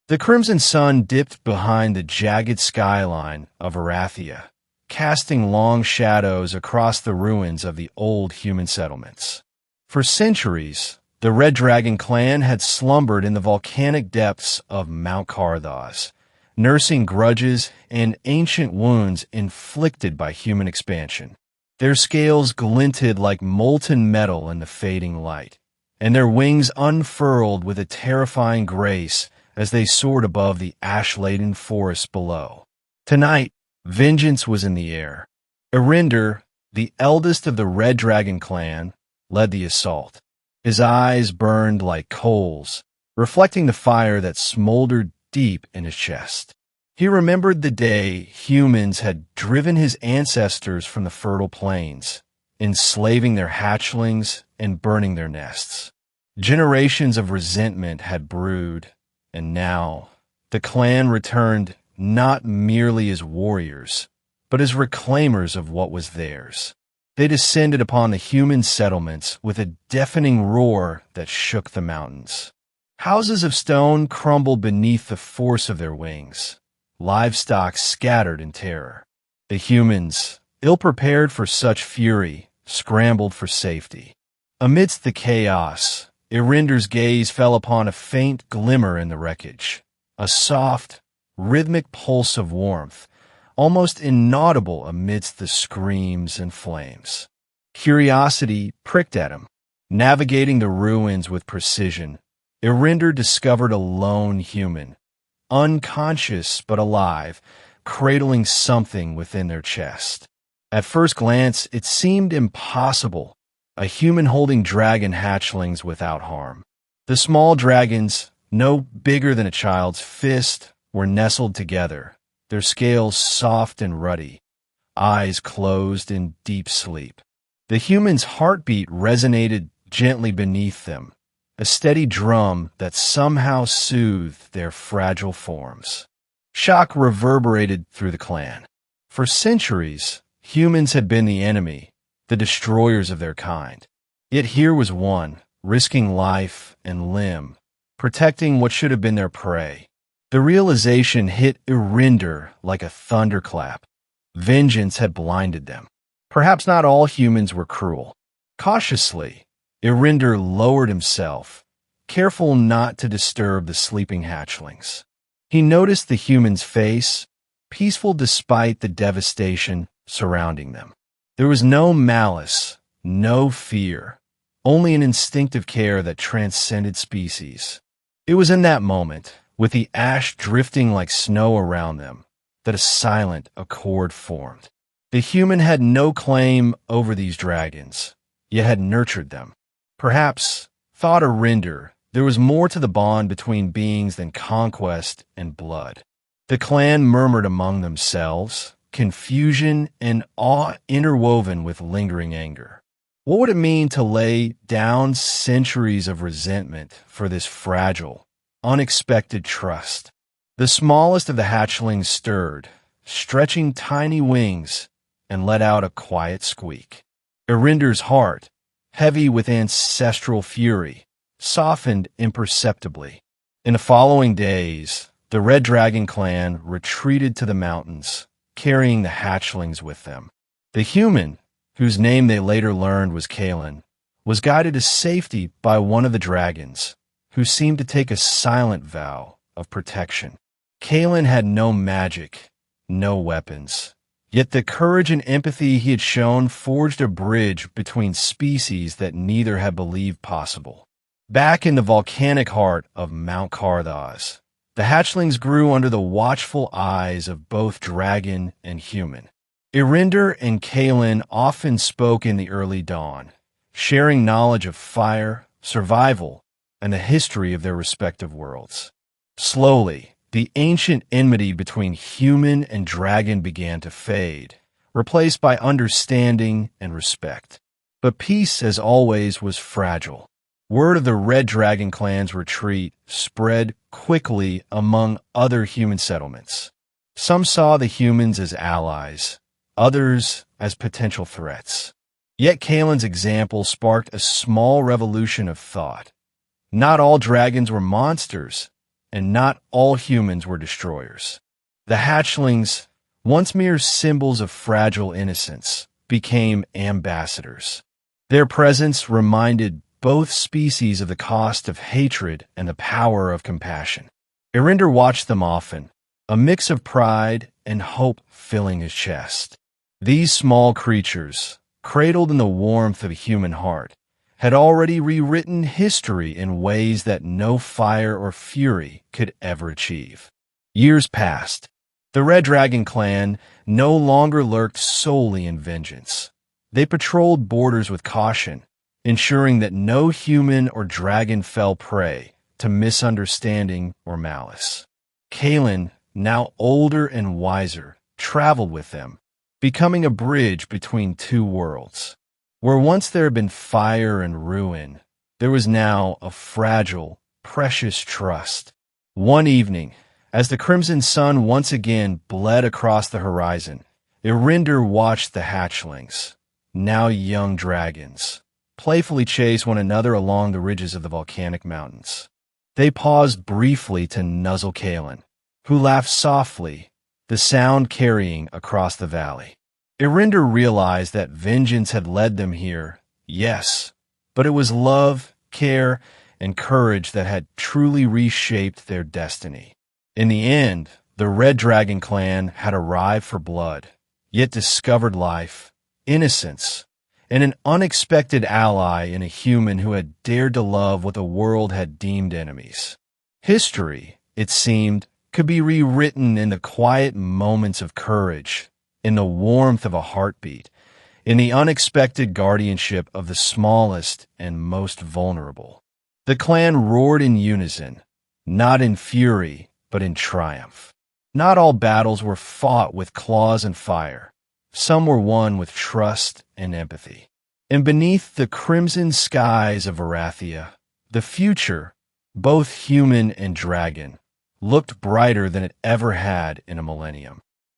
The crimson sun dipped behind the jagged skyline of Arathia, casting long shadows across the ruins of the old human settlements. For centuries, the Red Dragon clan had slumbered in the volcanic depths of Mount Carthage, nursing grudges and ancient wounds inflicted by human expansion. Their scales glinted like molten metal in the fading light, and their wings unfurled with a terrifying grace as they soared above the ash-laden forests below. Tonight, vengeance was in the air. Irinder, the eldest of the Red Dragon clan, led the assault. His eyes burned like coals, reflecting the fire that smoldered deep in his chest. He remembered the day humans had driven his ancestors from the fertile plains, enslaving their hatchlings and burning their nests. Generations of resentment had brewed, and now the clan returned not merely as warriors, but as reclaimers of what was theirs. They descended upon the human settlements with a deafening roar that shook the mountains. Houses of stone crumbled beneath the force of their wings. Livestock scattered in terror. The humans, ill-prepared for such fury, scrambled for safety. Amidst the chaos, Irinder's gaze fell upon a faint glimmer in the wreckage, a soft, rhythmic pulse of warmth, almost inaudible amidst the screams and flames. Curiosity pricked at him. Navigating the ruins with precision, Irinder discovered a lone human, unconscious but alive, cradling something within their chest. At first glance, it seemed impossible, a human holding dragon hatchlings without harm. The small dragons, no bigger than a child's fist, were nestled together, their scales soft and ruddy, eyes closed in deep sleep. The human's heartbeat resonated gently beneath them, a steady drum that somehow soothed their fragile forms. Shock reverberated through the clan. For centuries, humans had been the enemy, the destroyers of their kind. Yet here was one, risking life and limb, protecting what should have been their prey. The realization hit Irinder like a thunderclap. Vengeance had blinded them. Perhaps not all humans were cruel. Cautiously, Irinder lowered himself, careful not to disturb the sleeping hatchlings. He noticed the human's face, peaceful despite the devastation surrounding them. There was no malice, no fear, only an instinctive care that transcended species. It was in that moment, with the ash drifting like snow around them, that a silent accord formed. The human had no claim over these dragons, yet had nurtured them. Perhaps, thought Irinder, there was more to the bond between beings than conquest and blood. The clan murmured among themselves, confusion and awe interwoven with lingering anger. What would it mean to lay down centuries of resentment for this fragile, unexpected trust? The smallest of the hatchlings stirred, stretching tiny wings, and let out a quiet squeak. Irinder's heart, heavy with ancestral fury, softened imperceptibly. In the following days, the Red Dragon clan retreated to the mountains, carrying the hatchlings with them. The human, whose name they later learned was Kalen, was guided to safety by one of the dragons, who seemed to take a silent vow of protection. Kalen had no magic, no weapons. Yet the courage and empathy he had shown forged a bridge between species that neither had believed possible. Back in the volcanic heart of Mount Carthage, the hatchlings grew under the watchful eyes of both dragon and human. Irinder and Kalen often spoke in the early dawn, sharing knowledge of fire, survival, and the history of their respective worlds. Slowly, the ancient enmity between human and dragon began to fade, replaced by understanding and respect. But peace, as always, was fragile. Word of the Red Dragon clan's retreat spread quickly among other human settlements. Some saw the humans as allies, others as potential threats. Yet Kalen's example sparked a small revolution of thought. Not all dragons were monsters, and not all humans were destroyers. The hatchlings, once mere symbols of fragile innocence, became ambassadors. Their presence reminded both species of the cost of hatred and the power of compassion. Irinder watched them often, a mix of pride and hope filling his chest. These small creatures, cradled in the warmth of a human heart, had already rewritten history in ways that no fire or fury could ever achieve. Years passed. The Red Dragon clan no longer lurked solely in vengeance. They patrolled borders with caution, ensuring that no human or dragon fell prey to misunderstanding or malice. Kalen, now older and wiser, traveled with them, becoming a bridge between two worlds. Where once there had been fire and ruin, there was now a fragile, precious trust. One evening, as the crimson sun once again bled across the horizon, Irinder watched the hatchlings, now young dragons, playfully chase one another along the ridges of the volcanic mountains. They paused briefly to nuzzle Kalen, who laughed softly, the sound carrying across the valley. Irinder realized that vengeance had led them here, yes, but it was love, care, and courage that had truly reshaped their destiny. In the end, the Red Dragon clan had arrived for blood, yet discovered life, innocence, and an unexpected ally in a human who had dared to love what the world had deemed enemies. History, it seemed, could be rewritten in the quiet moments of courage, in the warmth of a heartbeat, in the unexpected guardianship of the smallest and most vulnerable. The clan roared in unison, not in fury, but in triumph. Not all battles were fought with claws and fire. Some were won with trust and empathy. And beneath the crimson skies of Arathia, the future, both human and dragon, looked brighter than it ever had in a millennium.